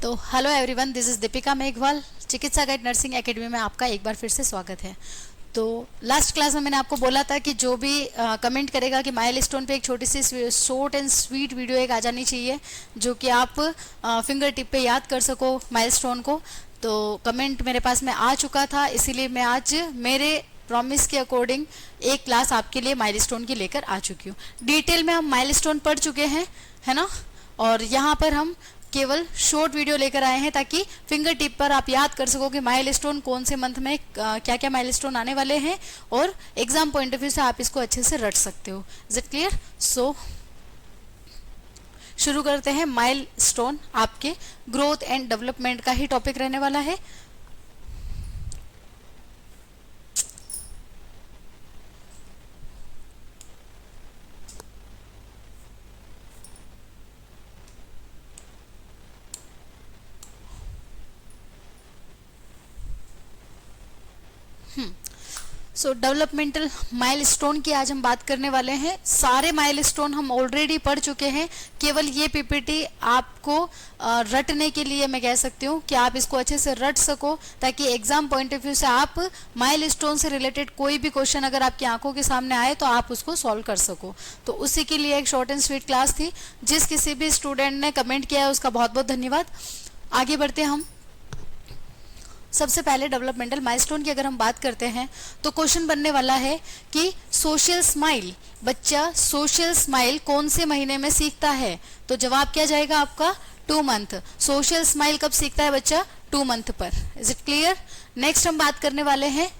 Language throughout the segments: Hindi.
तो hello everyone, this is Deepika Meghwal. चिकित्सा गाइड नर्सिंग एकेडमी में आपका एक बार फिर से स्वागत है। तो लास्ट क्लास में मैंने आपको बोला था कि जो भी कमेंट करेगा कि माइलस्टोन पे एक छोटी सी शॉर्ट एंड स्वीट वीडियो एक आ जानी चाहिए जो कि आप फिंगर टिप पे याद कर सको माइलस्टोन को। तो कमेंट मेरे पास में आ चुका था, इसीलिए मैं आज मेरे प्रॉमिस के अकॉर्डिंग एक क्लास आपके लिए माइलस्टोन की लेकर आ चुकी हूँ। डिटेल में हम माइलस्टोन पढ़ चुके हैं, है ना, और यहाँ पर हम केवल शॉर्ट वीडियो लेकर आए हैं ताकि फिंगर टिप पर आप याद कर सको कि माइलस्टोन कौन से मंथ में क्या क्या माइलस्टोन आने वाले हैं, और एग्जाम पॉइंट ऑफ व्यू से आप इसको अच्छे से रट सकते हो। Is it clear? सो शुरू करते हैं। माइलस्टोन आपके ग्रोथ एंड डेवलपमेंट का ही टॉपिक रहने वाला है। सो डेवलपमेंटल माइलस्टोन की आज हम बात करने वाले हैं। सारे माइलस्टोन हम ऑलरेडी पढ़ चुके हैं, केवल ये पीपीटी आपको रटने के लिए मैं कह सकती हूँ कि आप इसको अच्छे से रट सको ताकि एग्जाम पॉइंट ऑफ व्यू से आप माइलस्टोन से रिलेटेड कोई भी क्वेश्चन अगर आपकी आंखों के सामने आए तो आप उसको सॉल्व कर सको। तो उसी के लिए एक शॉर्ट एंड स्वीट क्लास थी। जिस किसी भी स्टूडेंट ने कमेंट किया है उसका बहुत बहुत धन्यवाद। आगे बढ़ते हम। सबसे पहले डेवलपमेंटल माइलस्टोन की अगर हम बात करते हैं तो क्वेश्चन बनने वाला है कि सोशल स्माइल, बच्चा सोशल स्माइल कौन से महीने में सीखता है? तो जवाब क्या जाएगा आपका? 2 मंथ। सोशल स्माइल कब सीखता है बच्चा? 2 मंथ पर। Is it clear? नेक्स्ट हम बात करने वाले हैं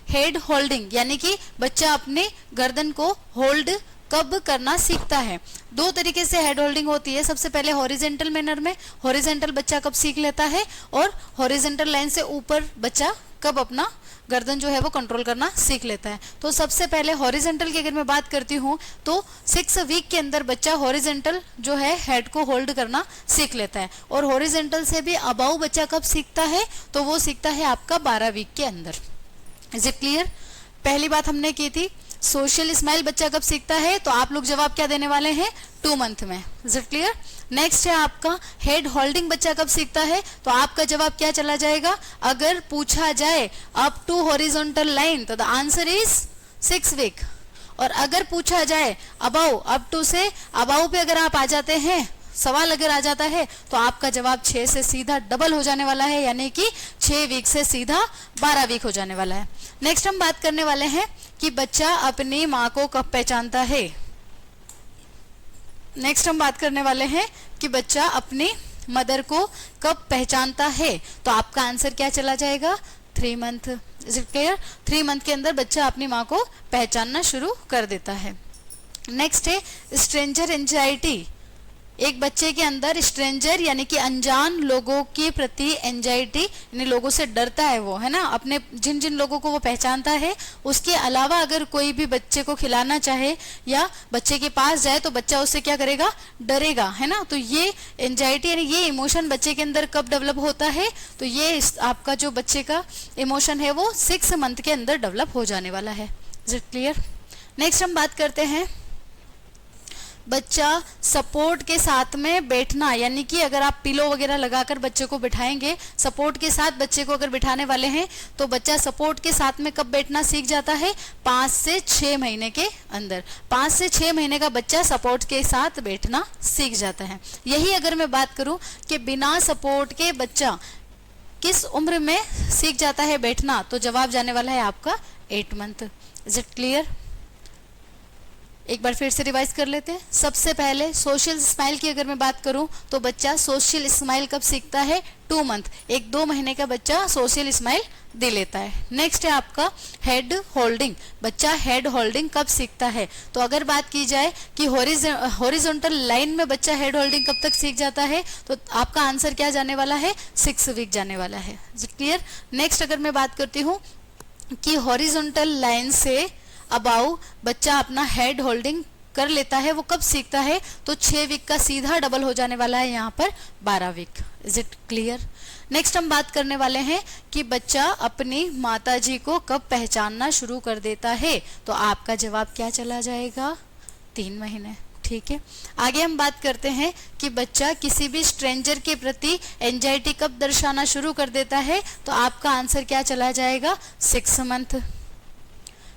हेड होल्डिंग, यानी कि बच्चा अपने गर्दन को होल्ड कब करना सीखता है। 2 तरीके से हेड होल्डिंग होती है। सबसे पहले हॉरिजेंटल मैनर में, हॉरिजेंटल बच्चा कब सीख लेता है, और हॉरिजेंटल लाइन से ऊपर बच्चा कब अपना गर्दन जो है वो कंट्रोल करना सीख लेता है। तो सबसे पहले हॉरिजेंटल की अगर मैं बात करती हूँ तो 6 वीक के अंदर बच्चा हॉरिजेंटल जो है हेड को होल्ड करना सीख लेता है, और हॉरिजेंटल से भी अबाउ बच्चा कब सीखता है? तो वो सीखता है आपका 12 वीक के अंदर। Is it clear? पहली बात हमने की थी सोशल स्माइल बच्चा कब सीखता है, तो आप लोग जवाब क्या देने वाले हैं? 2 मंथ में। Is it clear? नेक्स्ट है आपका हेड होल्डिंग बच्चा कब सीखता है, तो आपका जवाब क्या चला जाएगा? अगर पूछा जाए अप टू हॉरिजॉन्टल लाइन तो द आंसर इज 6 वीक, और अगर पूछा जाए अबाउ, अप टू से अबाउ पे अगर आप आ जाते हैं, सवाल अगर आ जाता है तो आपका जवाब 6 से सीधा डबल हो जाने वाला है, यानी कि 6 वीक से सीधा 12 वीक हो जाने वाला है। नेक्स्ट हम बात करने वाले हैं कि बच्चा अपनी माँ को कब पहचानता है। नेक्स्ट हम बात करने वाले हैं कि बच्चा अपनी मदर को कब पहचानता है, तो आपका आंसर क्या चला जाएगा? 3 month. Is it clear? 3 month के अंदर बच्चा अपनी माँ को पहचानना शुरू कर देता है। नेक्स्ट है स्ट्रेंजर एंजाइटी। एक बच्चे के अंदर स्ट्रेंजर यानी कि अनजान लोगों के प्रति एंजाइटी, यानी लोगों से डरता है वो, है ना, अपने जिन जिन लोगों को वो पहचानता है उसके अलावा अगर कोई भी बच्चे को खिलाना चाहे या बच्चे के पास जाए तो बच्चा उससे क्या करेगा? डरेगा, है ना। तो ये एंजाइटी यानी ये इमोशन बच्चे के अंदर कब डेवलप होता है? तो ये आपका जो बच्चे का इमोशन है वो 6 मंथ के अंदर डेवलप हो जाने वाला है। Is it clear? नेक्स्ट हम बात करते हैं बच्चा सपोर्ट के साथ में बैठना, यानी कि अगर आप पिलो वगैरह लगाकर बच्चे को बिठाएंगे, सपोर्ट के साथ बच्चे को अगर बिठाने वाले हैं तो बच्चा सपोर्ट के साथ में कब बैठना सीख जाता है? 5 से 6 महीने के अंदर। 5 से 6 महीने का बच्चा सपोर्ट के साथ बैठना सीख जाता है। यही अगर मैं बात करूं कि बिना सपोर्ट के बच्चा किस उम्र में सीख जाता है बैठना, तो जवाब जाने वाला है आपका 8 मंथ। Is it clear? एक बार फिर से रिवाइज कर लेते हैं। सबसे पहले सोशल स्माइल की अगर मैं बात करूं तो बच्चा सोशल स्माइल कब सीखता है? 2 मंथ। 1-2 महीने का बच्चा सोशल स्माइल दे लेता है। नेक्स्ट है आपका हेड होल्डिंग। बच्चा हेड होल्डिंग कब सीखता है? तो अगर बात की जाए कि हॉरिजॉन्टल लाइन में बच्चा हेड होल्डिंग कब तक सीख जाता है, तो आपका आंसर क्या जाने वाला है? 6 वीक जाने वाला है। क्लियर? नेक्स्ट अगर मैं बात करती हूँ कि हॉरिजॉन्टल लाइन से अबाउ बच्चा अपना हेड होल्डिंग कर लेता है, वो कब सीखता है? तो 6 वीक का सीधा डबल हो जाने वाला है यहाँ पर 12 week. Is it clear? Next हम बात करने वाले हैं कि बच्चा अपनी माताजी को कब पहचानना शुरू कर देता है, तो आपका जवाब क्या चला जाएगा? 3 महीने। ठीक है। आगे हम बात करते हैं कि बच्चा किसी भी स्ट्रेंजर के प्रति एंजाइटी कब दर्शाना शुरू कर देता है, तो आपका आंसर क्या चला जाएगा, 6 मंथ।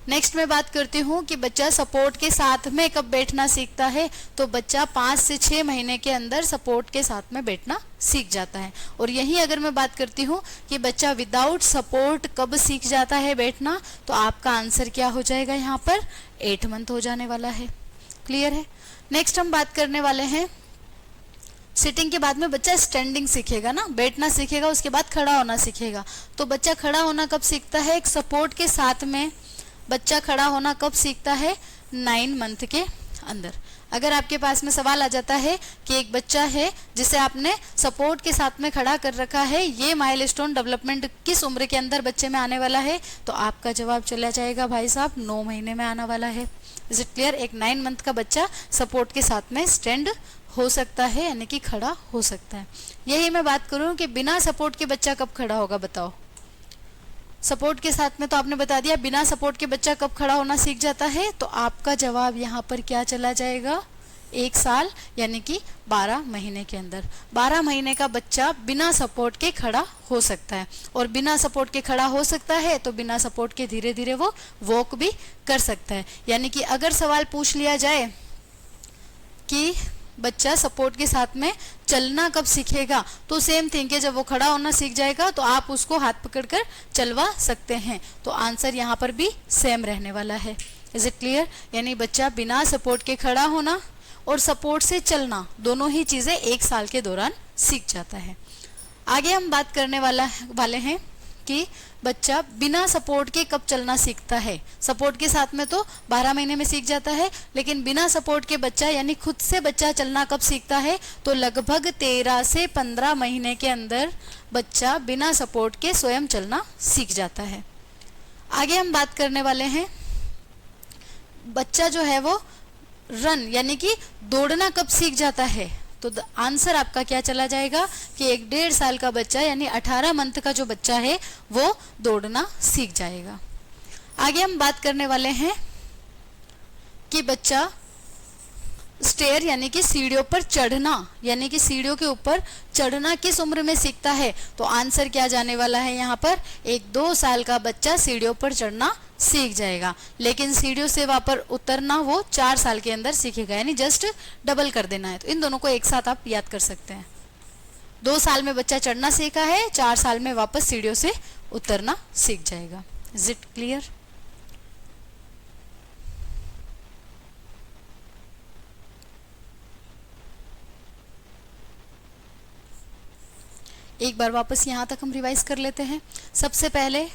नेक्स्ट मैं बात करती हूँ कि बच्चा सपोर्ट के साथ में कब बैठना सीखता है, तो बच्चा 5 से 6 महीने के अंदर सपोर्ट के साथ में बैठना सीख जाता है। और यही अगर मैं बात करती हूँ कि बच्चा विदाउट सपोर्ट कब सीख जाता है बैठना, तो आपका आंसर क्या हो जाएगा यहाँ पर, 8 मंथ हो जाने वाला है। क्लियर है। नेक्स्ट हम बात करने वाले हैं, सिटिंग के बाद में बच्चा स्टैंडिंग सीखेगा ना, बैठना सीखेगा, उसके बाद खड़ा होना सीखेगा। तो बच्चा खड़ा होना कब सीखता है, एक सपोर्ट के साथ में बच्चा खड़ा होना कब सीखता है, 9 मंथ के अंदर। अगर आपके पास में सवाल आ जाता है कि एक बच्चा है जिसे आपने सपोर्ट के साथ में खड़ा कर रखा है, ये माइलस्टोन डेवलपमेंट किस उम्र के अंदर बच्चे में आने वाला है, तो आपका जवाब चला जाएगा भाई साहब 9 महीने में आने वाला है। Is it clear. एक 9 मंथ का बच्चा सपोर्ट के साथ में स्टैंड हो सकता है, यानी कि खड़ा हो सकता है। यही मैं बात करूं कि बिना सपोर्ट के बच्चा कब खड़ा होगा, बताओ। सपोर्ट के साथ में तो आपने बता दिया, बिना सपोर्ट के बच्चा कब खड़ा होना सीख जाता है, तो आपका जवाब यहाँ पर क्या चला जाएगा, 1 साल यानी कि 12 महीने के अंदर। 12 महीने का बच्चा बिना सपोर्ट के खड़ा हो सकता है, और बिना सपोर्ट के खड़ा हो सकता है तो बिना सपोर्ट के धीरे धीरे वो वॉक भी कर सकता है। यानी कि अगर सवाल पूछ लिया जाए कि बच्चा सपोर्ट के साथ में चलना कब सीखेगा, तो सेम थिंग है, जब वो खड़ा होना सीख जाएगा तो आप उसको हाथ पकड़कर चलवा सकते हैं। तो आंसर यहाँ पर भी सेम रहने वाला है। Is it clear. यानी बच्चा बिना सपोर्ट के खड़ा होना और सपोर्ट से चलना, दोनों ही चीजें 1 साल के दौरान सीख जाता है। आगे हम बात करने वाले हैं कि बच्चा बिना सपोर्ट के कब चलना सीखता है। सपोर्ट के साथ में तो 12 महीने में सीख जाता है, लेकिन बिना सपोर्ट के बच्चा यानी खुद से बच्चा चलना कब सीखता है, तो लगभग 13 से 15 महीने के अंदर बच्चा बिना सपोर्ट के स्वयं चलना सीख जाता है। आगे हम बात करने वाले हैं, बच्चा जो है वो रन यानी कि दौड़ना कब सीख जाता है, तो आंसर आपका क्या चला जाएगा कि एक 1.5 साल का बच्चा यानी 18 मंथ का जो बच्चा है वो दौड़ना सीख जाएगा। आगे हम बात करने वाले हैं कि बच्चा स्टेयर यानी कि सीढ़ियों पर चढ़ना, यानी कि सीढ़ियों के ऊपर चढ़ना किस उम्र में सीखता है, तो आंसर क्या जाने वाला है यहाँ पर, एक 2 साल का बच्चा सीढ़ियों पर चढ़ना सीख जाएगा, लेकिन सीढ़ियों से वहां पर उतरना वो 4 साल के अंदर सीखेगा, यानी जस्ट डबल कर देना है। तो इन दोनों को एक साथ आप याद कर सकते हैं। 2 साल में बच्चा चढ़ना सीखा है, 4 साल में वापस सीढ़ियों से उतरना सीख जाएगा। Is it clear. एक बार वापस यहाँ तक हम रिवाइज कर लेते हैं। सबसे पहले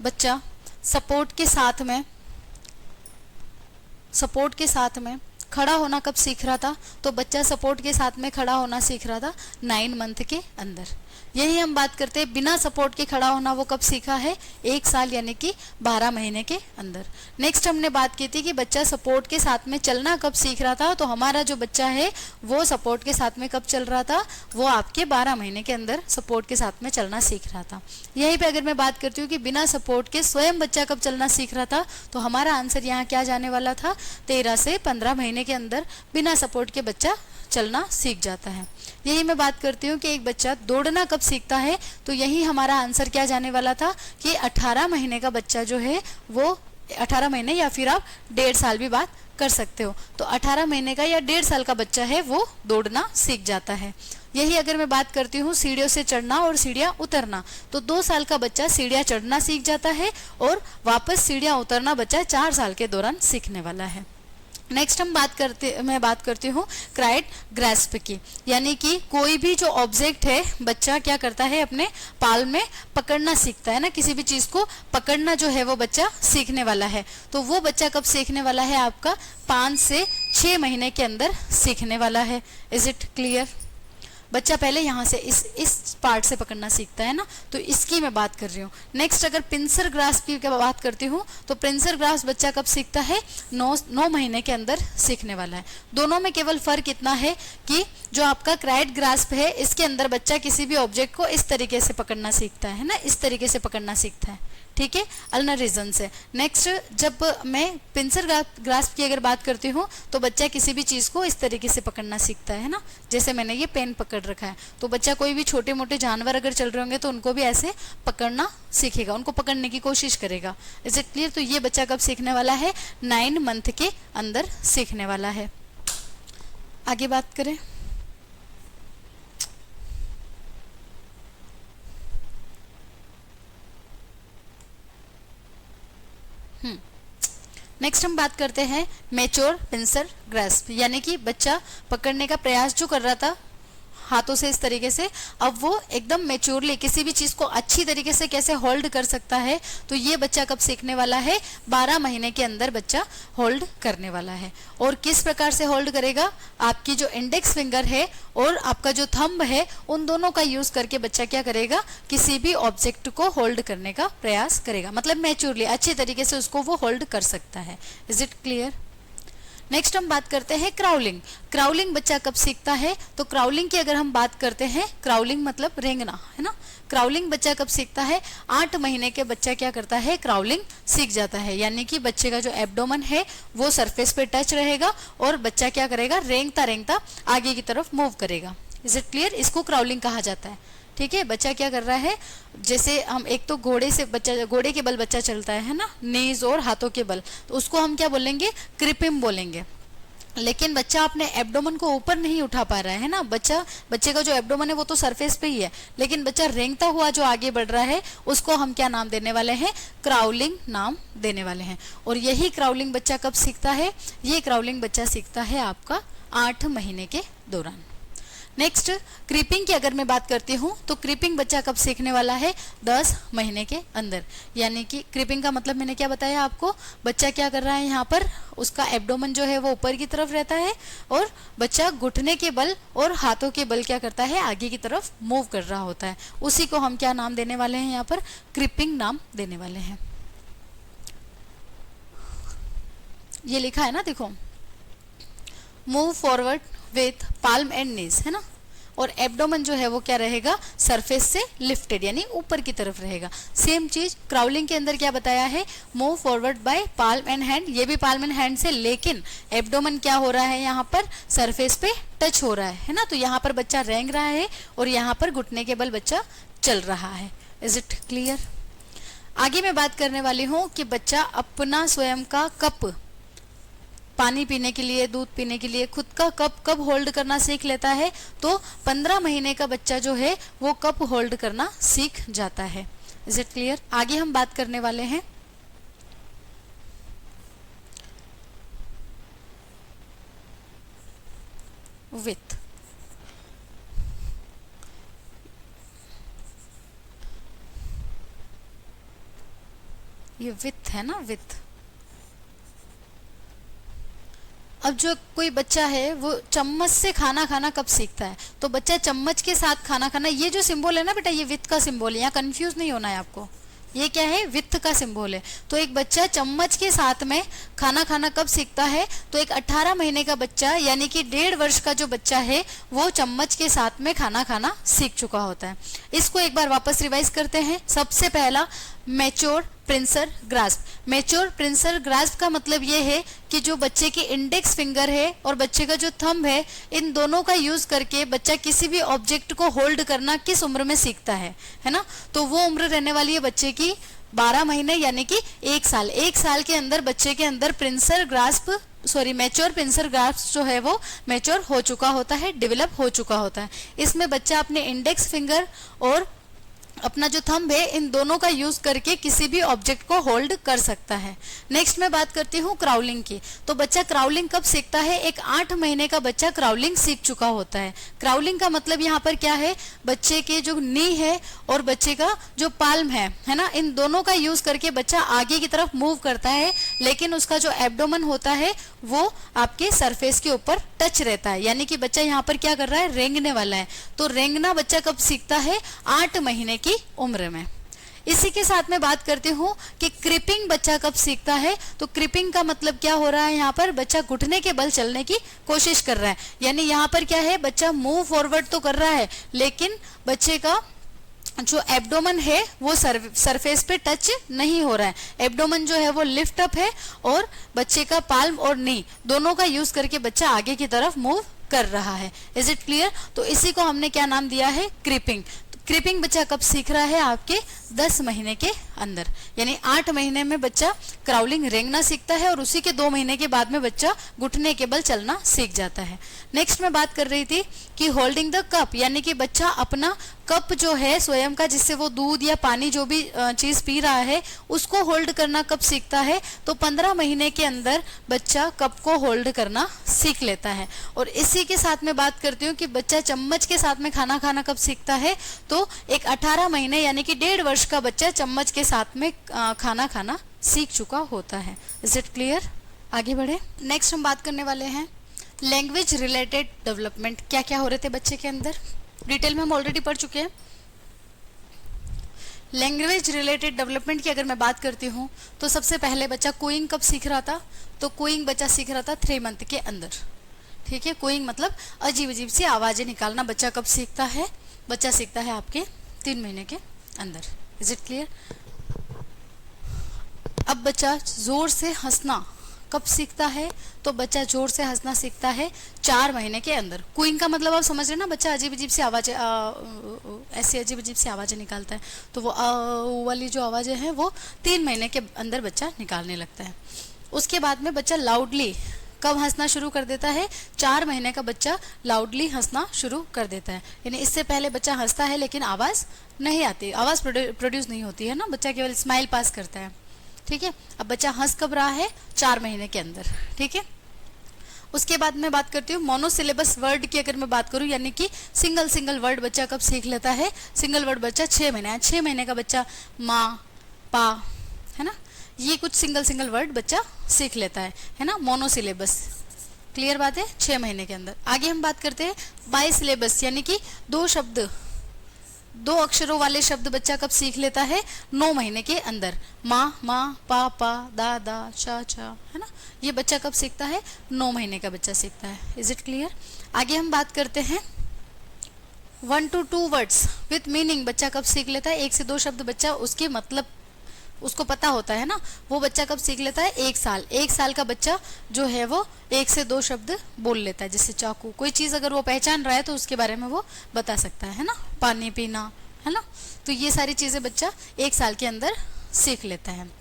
बच्चा सपोर्ट के साथ में खड़ा होना कब सीख रहा था, तो बच्चा सपोर्ट के साथ में खड़ा होना सीख रहा था 9 मंथ के अंदर। यही हम बात करते हैं बिना सपोर्ट के खड़ा होना वो कब सीखा है, 1 साल यानी कि 12 महीने के अंदर। नेक्स्ट हमने बात की थी कि बच्चा सपोर्ट के साथ में चलना कब सीख रहा था, तो हमारा जो बच्चा है वो सपोर्ट के साथ में कब चल रहा था, वो आपके 12 महीने के अंदर सपोर्ट के साथ में चलना सीख रहा था। यहीं पे अगर मैं बात करती हूँ कि बिना सपोर्ट के स्वयं बच्चा कब चलना सीख रहा था, तो हमारा आंसर यहाँ क्या जाने वाला था, 13 से 15 महीने के अंदर बिना सपोर्ट के बच्चा चलना सीख जाता है। यही मैं बात करती हूँ कि एक बच्चा दौड़ना कब सीखता है, तो यही हमारा आंसर क्या जाने वाला था कि 18 महीने का बच्चा जो है वो 18 महीने या फिर आप 1.5 साल भी बात कर सकते हो, तो 18 महीने का या 1.5 साल का बच्चा है वो दौड़ना सीख जाता है। यही अगर मैं बात करती हूँ सीढ़ियों से चढ़ना और सीढ़ियाँ उतरना, तो 2 साल का बच्चा सीढ़ियाँ चढ़ना सीख जाता है और वापस सीढ़ियाँ उतरना बच्चा 4 साल के दौरान सीखने वाला है। नेक्स्ट मैं बात करती हूँ क्राइड ग्रास्प की, यानी कि कोई भी जो ऑब्जेक्ट है बच्चा क्या करता है, अपने पाल में पकड़ना सीखता है ना, किसी भी चीज को पकड़ना जो है वो बच्चा सीखने वाला है। तो वो बच्चा कब सीखने वाला है, आपका 5 से 6 महीने के अंदर सीखने वाला है। Is it clear. बच्चा पहले यहाँ से इस पार्ट से पकड़ना सीखता है ना, तो इसकी मैं बात कर रही हूँ। नेक्स्ट अगर पिंसर ग्रास्प की बात करती हूँ, तो पिंसर ग्रास्प बच्चा कब सीखता है, 9 महीने के अंदर सीखने वाला है। दोनों में केवल फर्क इतना है कि जो आपका क्राइड ग्रास्प है इसके अंदर बच्चा किसी भी ऑब्जेक्ट को इस तरीके से पकड़ना सीखता है ना, इस तरीके से पकड़ना सीखता है, ठीक है, अल्नर रीजन से। नेक्स्ट, जब मैं पिंसर ग्रास्प की अगर बात करती हूँ तो बच्चा किसी भी चीज़ को इस तरीके से पकड़ना सीखता है ना, जैसे मैंने ये पेन पकड़ रखा है, तो बच्चा कोई भी छोटे मोटे जानवर अगर चल रहे होंगे तो उनको भी ऐसे पकड़ना सीखेगा, उनको पकड़ने की कोशिश करेगा। Is it clear? तो ये बच्चा कब सीखने वाला है? 9 मंथ के अंदर सीखने वाला है। आगे बात करें, नेक्स्ट हम बात करते हैं मैच्योर पिंसर ग्रास्प, यानी कि बच्चा पकड़ने का प्रयास जो कर रहा था हाथों से इस तरीके से, अब वो एकदम मैच्योरली किसी भी चीज को अच्छी तरीके से कैसे होल्ड कर सकता है, तो ये बच्चा कब सीखने वाला है? 12 महीने के अंदर बच्चा होल्ड करने वाला है। और किस प्रकार से होल्ड करेगा? आपकी जो इंडेक्स फिंगर है और आपका जो थंब है, उन दोनों का यूज करके बच्चा क्या करेगा? किसी भी ऑब्जेक्ट को होल्ड करने का प्रयास करेगा, मतलब मैच्योरली अच्छे तरीके से उसको वो होल्ड कर सकता है। Is it clear? नेक्स्ट हम बात करते हैं क्राउलिंग। क्राउलिंग बच्चा कब सीखता है? तो क्राउलिंग की अगर हम बात करते हैं, क्राउलिंग मतलब रेंगना, है ना। क्राउलिंग बच्चा कब सीखता है? 8 महीने के बच्चा क्या करता है? क्राउलिंग सीख जाता है, यानी कि बच्चे का जो एब्डोमेन है वो सरफेस पे टच रहेगा और बच्चा क्या करेगा? रेंगता रेंगता आगे की तरफ मूव करेगा। Is it clear? इसको क्राउलिंग कहा जाता है। ठीक है, बच्चा क्या कर रहा है? जैसे हम एक तो घोड़े से बच्चा, घोड़े के बल बच्चा चलता है ना, नीज और हाथों के बल, तो उसको हम क्या बोलेंगे? क्रिपिम बोलेंगे। लेकिन बच्चा अपने एब्डोमेन को ऊपर नहीं उठा पा रहा है ना, बच्चे का जो एब्डोमेन है वो तो सरफेस पे ही है, लेकिन बच्चा रेंगता हुआ जो आगे बढ़ रहा है उसको हम क्या नाम देने वाले हैं? क्राउलिंग नाम देने वाले हैं। और यही क्राउलिंग बच्चा कब सीखता है? ये क्राउलिंग बच्चा सीखता है आपका 8 महीने के दौरान। नेक्स्ट, क्रीपिंग की अगर मैं बात करती हूँ तो क्रीपिंग बच्चा कब सीखने वाला है? 10 महीने के अंदर। यानी कि क्रीपिंग का मतलब मैंने क्या बताया आपको? बच्चा क्या कर रहा है यहाँ पर? उसका एब्डोमेन जो है वो ऊपर की तरफ रहता है और बच्चा घुटने के बल और हाथों के बल क्या करता है? आगे की तरफ मूव कर रहा होता है। उसी को हम क्या नाम देने वाले हैं? यहाँ पर क्रीपिंग नाम देने वाले हैं। ये लिखा है ना, देखो, move forward with palm and knees, है ना। और एब्डोमेन जो है वो क्या रहेगा? सरफेस से लिफ्टेड, यानी ऊपर की तरफ रहेगा। सेम चीज क्राउलिंग के अंदर क्या बताया है? Move forward bye palm and hand, ये भी पाल्म एंड हैंड से, लेकिन एब्डोमेन क्या हो रहा है? यहाँ पर सरफेस पे टच हो रहा है ना। तो यहाँ पर बच्चा रेंग रहा है और यहाँ पर घुटने के बल बच्चा चल रहा है। Is it clear? आगे मैं बात करने वाली हूँ कि बच्चा अपना स्वयं का कप, पानी पीने के लिए, दूध पीने के लिए खुद का कप कब होल्ड करना सीख लेता है? तो 15 महीने का बच्चा जो है वो कप होल्ड करना सीख जाता है। Is it clear? आगे हम बात करने वाले हैं विथ। ये विथ है ना, विथ। अब जो कोई बच्चा है वो चम्मच से खाना खाना कब सीखता है? तो बच्चा चम्मच के साथ खाना खाना, ये जो सिंबल है ना बेटा, ये वित्त का सिंबल है, यहाँ कंफ्यूज नहीं होना है आपको। ये क्या है? वित्त का सिंबल है। तो एक बच्चा चम्मच के साथ में खाना खाना कब सीखता है? तो एक 18 महीने का बच्चा, यानी कि 1.5 वर्ष का जो बच्चा है वो चम्मच के साथ में खाना खाना सीख चुका होता है। इसको एक बार वापस रिवाइज करते हैं। सबसे पहला, mature pincer grasp. Mature pincer grasp का मतलब ये है कि जो बच्चे की इंडेक्स फिंगर है और बच्चे का जो थंब है, इन दोनों का यूज करके बच्चा किसी भी ऑब्जेक्ट को होल्ड करना किस उम्र में सीखता है ना। तो वो उम्र रहने वाली है बच्चे की 12 महीने, यानी कि 1 साल। 1 साल के अंदर बच्चे के अंदर मैच्योर पिंसर ग्रास्प जो है वो मैच्योर हो चुका होता है, डेवलप हो चुका होता है। इसमें बच्चा अपने इंडेक्स फिंगर और अपना जो थंब है, इन दोनों का यूज करके किसी भी ऑब्जेक्ट को होल्ड कर सकता है। नेक्स्ट मैं बात करती हूँ क्राउलिंग की। तो बच्चा क्राउलिंग कब सीखता है? एक 8 महीने का बच्चा क्राउलिंग सीख चुका होता है। क्राउलिंग का मतलब यहाँ पर क्या है? बच्चे के जो नी है और बच्चे का जो पाल्म है ना, इन दोनों का यूज करके बच्चा आगे की तरफ मूव करता है, लेकिन उसका जो एब्डोमेन होता है वो आपके सरफेस के ऊपर टच रहता है, यानी कि बच्चा यहाँ पर क्या कर रहा है? रेंगने वाला है। तो रेंगना बच्चा कब सीखता है? 8 महीने की उम्र में। इसी के साथ में बात करती हूँ कि क्रिपिंग बच्चा कब सीखता है। तो क्रिपिंग का मतलब क्या हो रहा है? यहाँ पर बच्चा घुटने के बल चलने की कोशिश कर रहा है, यानी यहाँ पर क्या है? बच्चा मूव फॉरवर्ड तो कर रहा है, लेकिन बच्चे का जो एब्डोमेन है वो सरफेस पे टच नहीं हो रहा है। एब्डोमेन जो है वो लिफ्ट अप है और बच्चे का पाल्म और नी दोनों का यूज करके बच्चा आगे की तरफ मूव कर रहा है। Is it clear? तो इसी को हमने क्या नाम दिया है? क्रीपिंग। तो क्रीपिंग बच्चा कब सीख रहा है? आपके 10 महीने के अंदर, यानी 8 महीने में बच्चा क्राउलिंग रेंगना सीखता है और उसी के 2 महीने के बाद में बच्चा घुटने के बल चलना सीख जाता है। नेक्स्ट मैं बात कर रही थी कि होल्डिंग द कप, यानी कि बच्चा अपना कप जो है स्वयं का, जिससे वो दूध या पानी जो भी चीज पी रहा है उसको होल्ड करना कब सीखता है? तो 15 महीने के अंदर बच्चा कप को होल्ड करना सीख लेता है। और इसी के साथ में बात करती हूँ कि बच्चा चम्मच के साथ में खाना खाना कब सीखता है? तो एक 18 महीने यानी कि 1.5 वर्ष का बच्चा चम्मच के साथ में खाना खाना सीख चुका होता है। Is it clear? आगे बढ़े। नेक्स्ट हम बात करने वाले हैं लैंग्वेज रिलेटेड डेवलपमेंट। क्या क्या हो रहे थे बच्चे के अंदर, डिटेल में हम ऑलरेडी पढ़ चुके हैं। लैंग्वेज रिलेटेड डेवलपमेंट की अगर मैं बात करती हूँ तो सबसे पहले बच्चा कोइंग कब सीख रहा था? तो कोइंग बच्चा सीख रहा था 3 मंथ के अंदर। ठीक है, कोइंग मतलब अजीब अजीब सी आवाजें निकालना बच्चा कब सीखता है? बच्चा सीखता है आपके 3 महीने के अंदर। Is it clear? अब बच्चा जोर से हंसना कब सीखता है? तो बच्चा जोर से हंसना सीखता है 4 महीने के अंदर। क्वीन का मतलब आप समझ रहे हैं ना, बच्चा अजीब अजीब सी आवाजें ऐसी अजीब अजीब सी आवाजें निकालता है, तो वो वाली जो आवाजें हैं वो 3 महीने के अंदर बच्चा निकालने लगता है। उसके बाद में बच्चा लाउडली कब हंसना शुरू कर देता है? 4 महीने का बच्चा लाउडली हंसना शुरू कर देता है। यानी इससे पहले बच्चा हंसता है लेकिन आवाज नहीं आती, आवाज प्रोड्यूस नहीं होती है ना, बच्चा केवल स्माइल पास करता है। ठीक है, अब बच्चा हंस कब रहा है? 4 महीने के अंदर। ठीक है, उसके बाद मैं बात करती हूँ मोनोसिलेबस वर्ड की। अगर मैं बात करूँ यानी कि सिंगल सिंगल वर्ड बच्चा कब सीख लेता है? सिंगल वर्ड बच्चा 6 महीने, 6 महीने का बच्चा माँ, पा, है ना, ये कुछ सिंगल सिंगल वर्ड बच्चा सीख लेता है ना, मोनोसिलेबस। क्लियर बात है? 6 महीने के अंदर। आगे हम बात करते हैं बाई सिलेबस, यानी कि 2 शब्द, 2 अक्षरों वाले शब्द बच्चा कब सीख लेता है? 9 महीने के अंदर। माँ माँ, पा पा, दा दा, चा चा, है ना, ये बच्चा कब सीखता है? 9 महीने का बच्चा सीखता है। Is it clear? आगे हम बात करते हैं 1 to 2 वर्ड्स विथ मीनिंग बच्चा कब सीख लेता है? 1 से 2 शब्द बच्चा उसके मतलब उसको पता होता है ना, वो बच्चा कब सीख लेता है? 1 साल। 1 साल का बच्चा जो है वो 1 से 2 शब्द बोल लेता है, जैसे चाकू, कोई चीज़ अगर वो पहचान रहा है तो उसके बारे में वो बता सकता है ना, पानी पीना, है ना, तो ये सारी चीज़ें बच्चा 1 साल के अंदर सीख लेता है।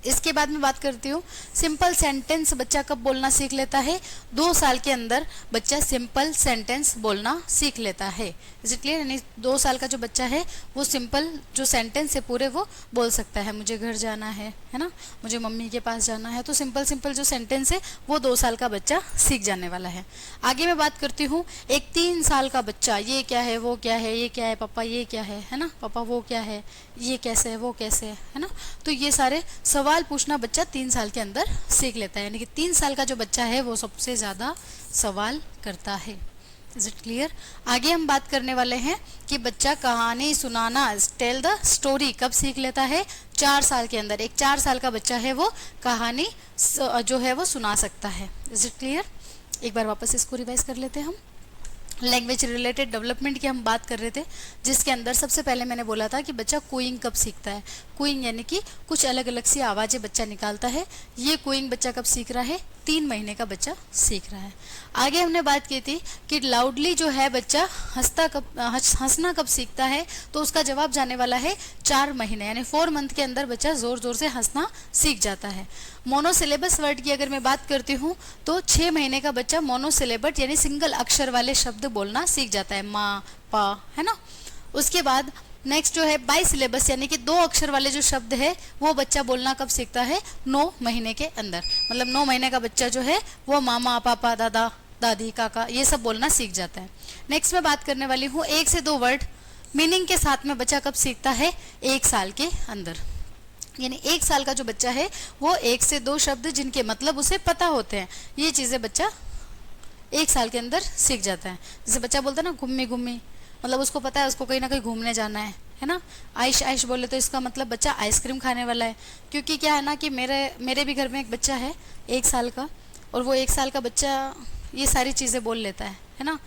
इसके बाद में बात करती हूँ सिंपल सेंटेंस बच्चा कब बोलना सीख लेता है? 2 साल के अंदर बच्चा सिंपल सेंटेंस बोलना सीख लेता है। Is it clear? यानी 2 साल का जो बच्चा है वो सिंपल जो सेंटेंस है पूरे वो बोल सकता है। मुझे घर जाना है ना, मुझे मम्मी के पास जाना है, तो सिंपल सिंपल जो सेंटेंस है वो 2 साल का बच्चा सीख जाने वाला है। आगे मैं बात करती हूँ एक 3 साल का बच्चा, ये क्या है, वो क्या है, ये क्या है पापा, ये क्या है ना पापा, वो क्या है, ये कैसे है, वो कैसे है ना, तो ये सारे सवाल पूछना बच्चा 3 साल के अंदर सीख लेता है। यानी कि 3 साल का जो बच्चा है वो सबसे ज्यादा सवाल करता है। Is it clear? आगे हम बात करने वाले हैं कि बच्चा कहानी सुनाना, टेल द स्टोरी, कब सीख लेता है? 4 साल के अंदर। एक 4 साल का बच्चा है वो कहानी जो है वो सुना सकता है। Is it clear? एक बार वापस इसको रिवाइज कर लेते हैं हम। लैंग्वेज रिलेटेड डेवलपमेंट की हम बात कर रहे थे, जिसके अंदर सबसे पहले मैंने बोला था कि बच्चा कोइंग कब सीखता है? कोइंग यानी कि कुछ अलग अलग सी आवाज़ें बच्चा निकालता है। ये कोइंग बच्चा कब सीख रहा है? 3 महीने का बच्चा सीख रहा है। आगे हमने बात की थी कि लाउडली जो है बच्चा हंसना कब सीखता है? तो उसका जवाब जाने वाला है 4 महीने, यानी 4 मंथ के अंदर बच्चा जोर जोर से हंसना सीख जाता है। मोनोसिलेबस वर्ड की अगर मैं बात करती हूँ तो 6 महीने का बच्चा मोनोसिलेबस यानी सिंगल अक्षर वाले शब्द बोलना सीख जाता है, माँ, पा, है ना। उसके बाद नेक्स्ट जो है बाई सिलेबस यानी कि 2 अक्षर वाले जो शब्द है वो बच्चा बोलना कब सीखता है? 9 महीने के अंदर। मतलब 9 महीने का बच्चा जो है वो मामा, पापा, दादा, दादी, काका, ये सब बोलना सीख जाता है। नेक्स्ट मैं बात करने वाली हूँ 1 से 2 वर्ड मीनिंग के साथ में बच्चा कब सीखता है? 1 साल के अंदर। यानी 1 साल का जो बच्चा है वो 1 से 2 शब्द जिनके मतलब उसे पता होते हैं, ये चीज़ें बच्चा 1 साल के अंदर सीख जाता है। जैसे बच्चा बोलता है ना घुम्मी घुम्मी, मतलब उसको पता है उसको कहीं ना कहीं घूमने जाना है ना। आइश आइश बोले तो इसका मतलब बच्चा आइसक्रीम खाने वाला है। क्योंकि क्या है ना कि मेरे भी घर में एक बच्चा है 1 साल का, और वो 1 साल का बच्चा ये सारी चीज़ें बोल लेता है ना,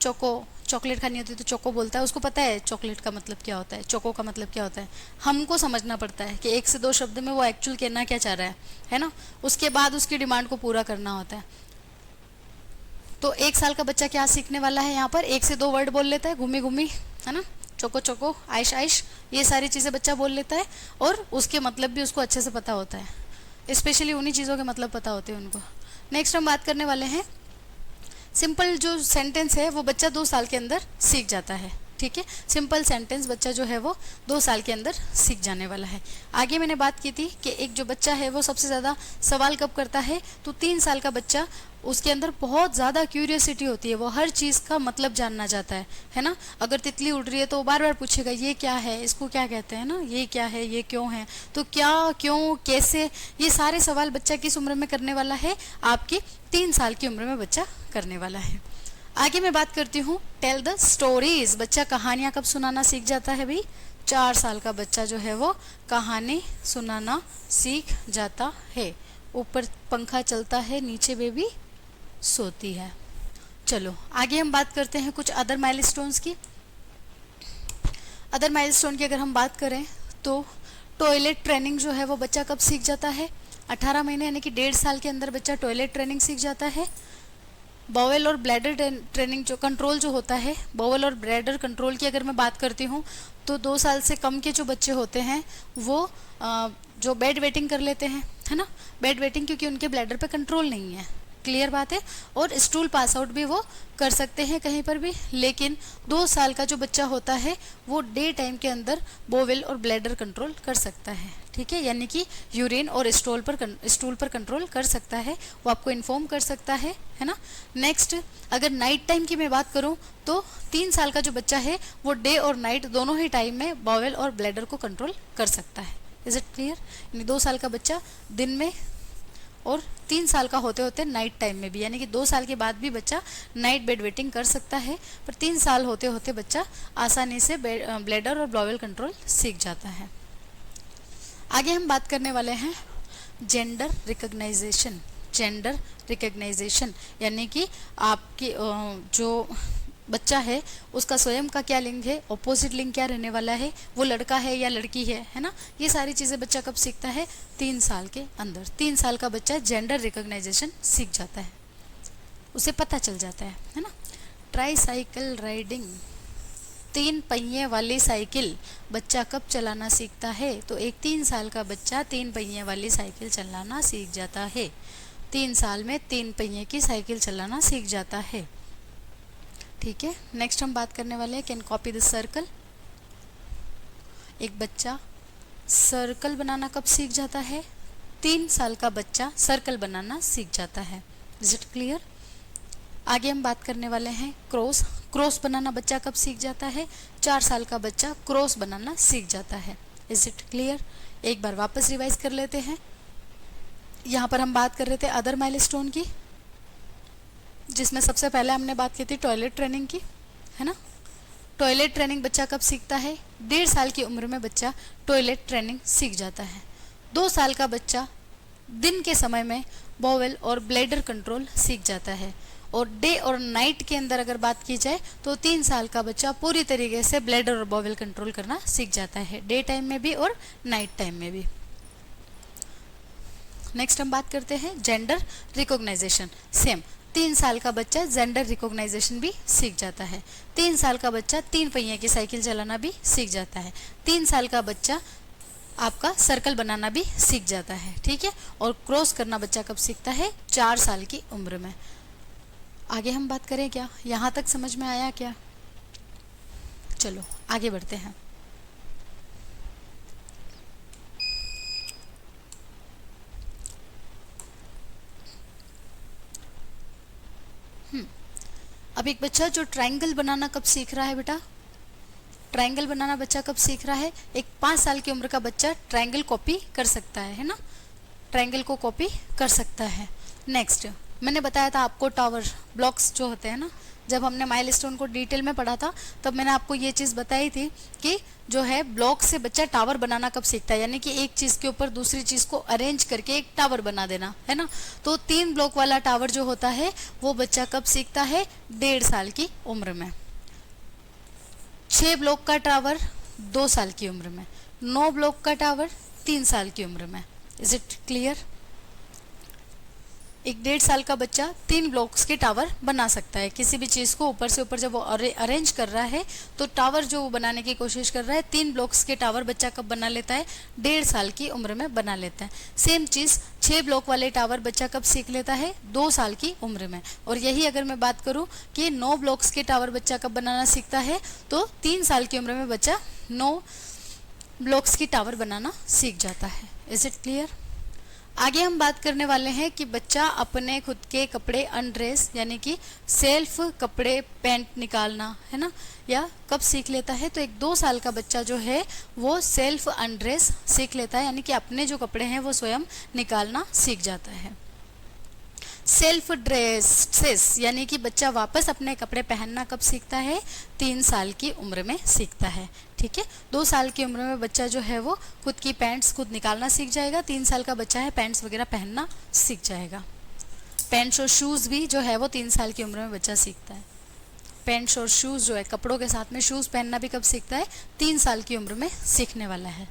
चोको चॉकलेट खानी होती है तो चोको बोलता है, उसको पता है चॉकलेट का मतलब क्या होता है, चोको का मतलब क्या होता है। हमको समझना पड़ता है कि 1 से 2 शब्द में वो एक्चुअल कहना क्या चाह रहा है ना। उसके बाद उसकी डिमांड को पूरा करना होता है। तो 1 साल का बच्चा क्या सीखने वाला है, यहाँ पर 1 से 2 वर्ड बोल लेता है, घूमी घूमी, है ना, चोको चोको, आइश आइश, ये सारी चीज़ें बच्चा बोल लेता है और उसके मतलब भी उसको अच्छे से पता होता है। स्पेशली उन्हीं चीज़ों के मतलब पता होते हैं उनको। नेक्स्ट हम बात करने वाले हैं, सिंपल जो सेंटेंस है वो बच्चा 2 साल के अंदर सीख जाता है। ठीक है, सिंपल सेंटेंस बच्चा जो है वो 2 साल के अंदर सीख जाने वाला है। आगे मैंने बात की थी कि एक जो बच्चा है वो सबसे ज़्यादा सवाल कब करता है, तो 3 साल का बच्चा, उसके अंदर बहुत ज़्यादा क्यूरियोसिटी होती है, वो हर चीज़ का मतलब जानना चाहता है ना। अगर तितली उड़ रही है तो वो बार बार पूछेगा ये क्या है, इसको क्या कहते हैं ना, ये क्या है, ये क्यों है, तो क्या, क्यों, कैसे, ये सारे सवाल बच्चा किस उम्र में करने वाला है, आपकी 3 साल की उम्र में बच्चा करने वाला है। आगे मैं बात करती हूँ टेल द स्टोरीज, बच्चा कहानियाँ कब सुनाना सीख जाता है भाई, 4 साल का बच्चा जो है वो कहानी सुनाना सीख जाता है। ऊपर पंखा चलता है, नीचे बेबी सोती है। चलो आगे हम बात करते हैं कुछ अदर माइलस्टोन्स की। अदर माइलस्टोन की अगर हम बात करें तो टॉयलेट ट्रेनिंग जो है वो बच्चा कब सीख जाता है, 18 महीने यानी कि 1.5 साल के अंदर बच्चा टॉयलेट ट्रेनिंग सीख जाता है। बॉवेल और ब्लैडर ट्रेनिंग जो कंट्रोल जो होता है, बॉवेल और ब्लैडर कंट्रोल की अगर मैं बात करती हूँ तो 2 साल से कम के जो बच्चे होते हैं वो जो बेड वेटिंग कर लेते हैं, है ना, बेड वेटिंग, क्योंकि उनके ब्लैडर पे कंट्रोल नहीं है, क्लियर बात है। और स्टूल पास आउट भी वो कर सकते हैं कहीं पर भी। लेकिन 2 साल का जो बच्चा होता है वो डे टाइम के अंदर बोवेल और ब्लैडर कंट्रोल कर सकता है। ठीक है, यानी कि यूरिन और स्टूल पर कंट्रोल कर सकता है, वो आपको इन्फॉर्म कर सकता है ना। नेक्स्ट अगर नाइट टाइम की मैं बात करूं तो 3 साल का जो बच्चा है वो डे और नाइट दोनों ही टाइम में बोवेल और ब्लैडर को कंट्रोल कर सकता है। Is it clear? यानी 2 साल का बच्चा दिन में और 3 साल का होते होते नाइट टाइम में भी, यानी कि 2 साल के बाद भी बच्चा नाइट बेड वेटिंग कर सकता है, पर 3 साल होते होते बच्चा आसानी से ब्लैडर और ब्लॉवेल कंट्रोल सीख जाता है। आगे हम बात करने वाले हैं जेंडर रिकग्नाइजेशन। जेंडर रिकग्नाइजेशन यानी कि आपकी जो बच्चा है उसका स्वयं का क्या लिंग है, ऑपोजिट लिंग क्या रहने वाला है, वो लड़का है या लड़की है ना। ये सारी चीज़ें बच्चा कब सीखता है, 3 साल के अंदर। 3 साल का बच्चा जेंडर रिकग्नाइजेशन सीख जाता है, उसे पता चल जाता है ना। ट्राईसाइकिल राइडिंग, 3 पहिए वाली साइकिल बच्चा कब चलाना सीखता है, तो एक 3 साल का बच्चा 3 पहिए वाली साइकिल चलाना सीख जाता है। 3 साल में 3 पहिए की साइकिल चलाना सीख जाता है। ठीक है, नेक्स्ट हम बात करने वाले हैं कैन कॉपी द सर्कल। एक बच्चा सर्कल बनाना कब सीख जाता है, 3 साल का बच्चा सर्कल बनाना सीख जाता है। Is it clear? आगे हम बात करने वाले हैं क्रॉस। क्रॉस बनाना बच्चा कब सीख जाता है, 4 साल का बच्चा क्रॉस बनाना सीख जाता है। Is it clear? एक बार वापस रिवाइज कर लेते हैं। यहाँ पर हम बात कर रहे थे अदर माइलस्टोन की, जिसमें सबसे पहले हमने बात की थी टॉयलेट ट्रेनिंग की, है ना। टॉयलेट ट्रेनिंग बच्चा कब सीखता है, 1.5 साल की उम्र में बच्चा टॉयलेट ट्रेनिंग सीख जाता है। 2 साल का बच्चा दिन के समय में बोवेल और ब्लैडर कंट्रोल सीख जाता है। और डे और नाइट के अंदर अगर बात की जाए तो 3 साल का बच्चा पूरी तरीके से ब्लैडर और बोवेल कंट्रोल करना सीख जाता है, डे टाइम में भी और नाइट टाइम में भी। नेक्स्ट हम बात करते हैं जेंडर रिकॉग्नाइजेशन। सेम 3 साल का बच्चा जेंडर रिकॉग्नाइजेशन भी सीख जाता है। 3 साल का बच्चा 3 पहिए की साइकिल चलाना भी सीख जाता है। 3 साल का बच्चा आपका सर्कल बनाना भी सीख जाता है। ठीक है, और क्रॉस करना बच्चा कब सीखता है, 4 साल की उम्र में। आगे हम बात करें क्या, यहाँ तक समझ में आया क्या? चलो आगे बढ़ते हैं। अब एक बच्चा जो ट्रायंगल बनाना कब सीख रहा है बेटा, ट्रायंगल बनाना बच्चा कब सीख रहा है, एक 5 साल की उम्र का बच्चा ट्रायंगल कॉपी कर सकता है ना, ट्रायंगल को कॉपी कर सकता है। नेक्स्ट मैंने बताया था आपको टावर ब्लॉक्स जो होते हैं ना, जब हमने माइलस्टोन को डिटेल में पढ़ा था तब मैंने आपको ये चीज़ बताई थी कि जो है ब्लॉक से बच्चा टावर बनाना कब सीखता है, यानी कि एक चीज़ के ऊपर दूसरी चीज़ को अरेंज करके एक टावर बना देना, है ना। तो 3 ब्लॉक वाला टावर जो होता है वो बच्चा कब सीखता है, 1.5 साल की उम्र में। 6 ब्लॉक का टावर 2 साल की उम्र में, 9 ब्लॉक का टावर 3 साल की उम्र में। Is it clear? एक 1.5 साल का बच्चा 3 ब्लॉक्स के टावर बना सकता है। किसी भी चीज़ को ऊपर से ऊपर जब वो अरेंज कर रहा है तो टावर जो वो बनाने की कोशिश कर रहा है, 3 ब्लॉक्स के टावर बच्चा कब बना लेता है? 1.5 साल की उम्र में बना लेता है। सेम चीज़ 6 ब्लॉक वाले टावर बच्चा कब सीख लेता है? 2 साल की उम्र में। और यही अगर मैं बात करूँ कि 9 ब्लॉक्स के टावर बच्चा कब बनाना सीखता है, तो 3 साल की उम्र में बच्चा 9 ब्लॉक्स की टावर बनाना सीख जाता है। Is it clear? आगे हम बात करने वाले हैं कि बच्चा अपने खुद के कपड़े अनड्रेस यानी कि सेल्फ कपड़े पैंट निकालना, है ना, या कब सीख लेता है। तो एक 2 साल का बच्चा जो है वो सेल्फ अनड्रेस सीख लेता है, यानी कि अपने जो कपड़े हैं वो स्वयं निकालना सीख जाता है। सेल्फ ड्रेसेस यानी कि बच्चा वापस अपने कपड़े पहनना कब सीखता है? 3 साल की उम्र में सीखता है। ठीक है, 2 साल की उम्र में बच्चा जो है वो खुद की पैंट्स खुद निकालना सीख जाएगा। 3 साल का बच्चा है पैंट्स वगैरह पहनना सीख जाएगा। पैंट्स और शूज़ भी जो है वो 3 साल की उम्र में बच्चा सीखता है। पैंट्स और शूज़ जो है, कपड़ों के साथ में शूज़ पहनना भी कब सीखता है? 3 साल की उम्र में सीखने वाला है।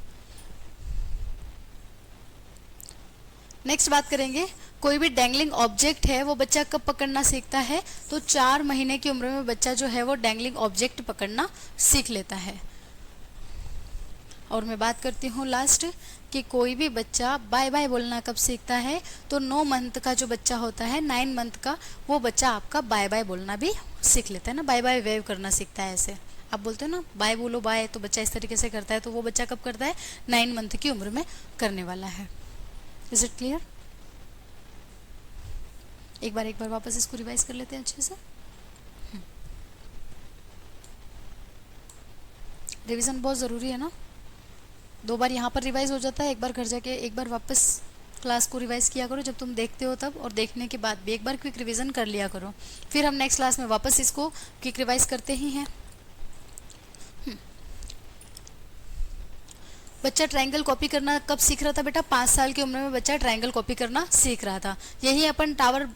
नेक्स्ट बात करेंगे, कोई भी डैंगलिंग ऑब्जेक्ट है वो बच्चा कब पकड़ना सीखता है? तो 4 महीने की उम्र में बच्चा जो है वो डैंगलिंग ऑब्जेक्ट पकड़ना सीख लेता है। और मैं बात करती हूँ लास्ट कि कोई भी बच्चा बाय बाय बोलना कब सीखता है? तो 9 मंथ का जो बच्चा होता है, 9 मंथ का, वो बच्चा आपका बाय बाय बोलना भी सीख लेता है ना, बाय बाय वेव करना सीखता है। ऐसे आप बोलते हो ना बाय बोलो बाय, तो बच्चा इस तरीके से करता है। तो वो बच्चा कब करता है? 9 मंथ की उम्र में करने वाला है। Is it clear? एक बार वापस इसको रिवाइज कर लेते हैं अच्छे से। रिवीजन बहुत ज़रूरी है ना, 2 बार यहाँ पर रिवाइज हो जाता है, एक बार घर जाके एक बार वापस क्लास को रिवाइज किया करो जब तुम देखते हो तब, और देखने के बाद भी एक बार क्विक रिवीजन कर लिया करो। फिर हम नेक्स्ट क्लास में वापस इसको क्विक रिवाइज करते ही हैं। बच्चा ट्रायंगल कॉपी करना कब सीख रहा था बेटा? 5 साल की उम्र में बच्चा ट्रायंगल कॉपी करना सीख रहा था। यही अपन टावर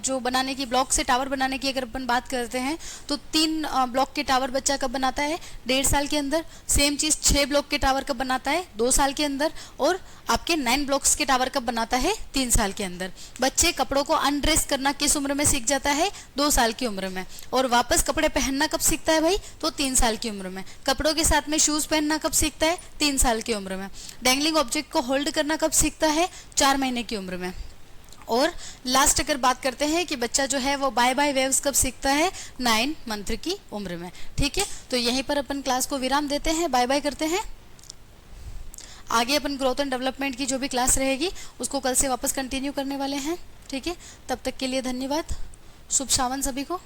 जो बनाने की, ब्लॉक से टावर बनाने की अगर अपन बात करते हैं तो 3 ब्लॉक के टावर बच्चा कब बनाता है? 1.5 साल के अंदर। सेम चीज़ 6 ब्लॉक के टावर कब बनाता है? 2 साल के अंदर। और आपके 9 ब्लॉक्स के टावर कब बनाता है? 3 साल के अंदर। बच्चे कपड़ों को अनड्रेस करना किस उम्र में सीख जाता है? 2 साल की उम्र में। और वापस कपड़े पहनना कब सीखता है भाई? तो 3 साल की उम्र में। कपड़ों के साथ में शूज़ पहनना कब सीखता है? 3 साल की उम्र में। डैंगलिंग ऑब्जेक्ट को होल्ड करना कब सीखता है? 4 महीने की उम्र में। और लास्ट अगर बात करते हैं कि बच्चा जो है वो बाय बाय वेव्स कब सीखता है? 9 मंथ की उम्र में। ठीक है, तो यहीं पर अपन क्लास को विराम देते हैं, बाय बाय करते हैं। आगे अपन ग्रोथ एंड डेवलपमेंट की जो भी क्लास रहेगी उसको कल से वापस कंटिन्यू करने वाले हैं। ठीक है, तब तक के लिए धन्यवाद। शुभ सावन सभी को।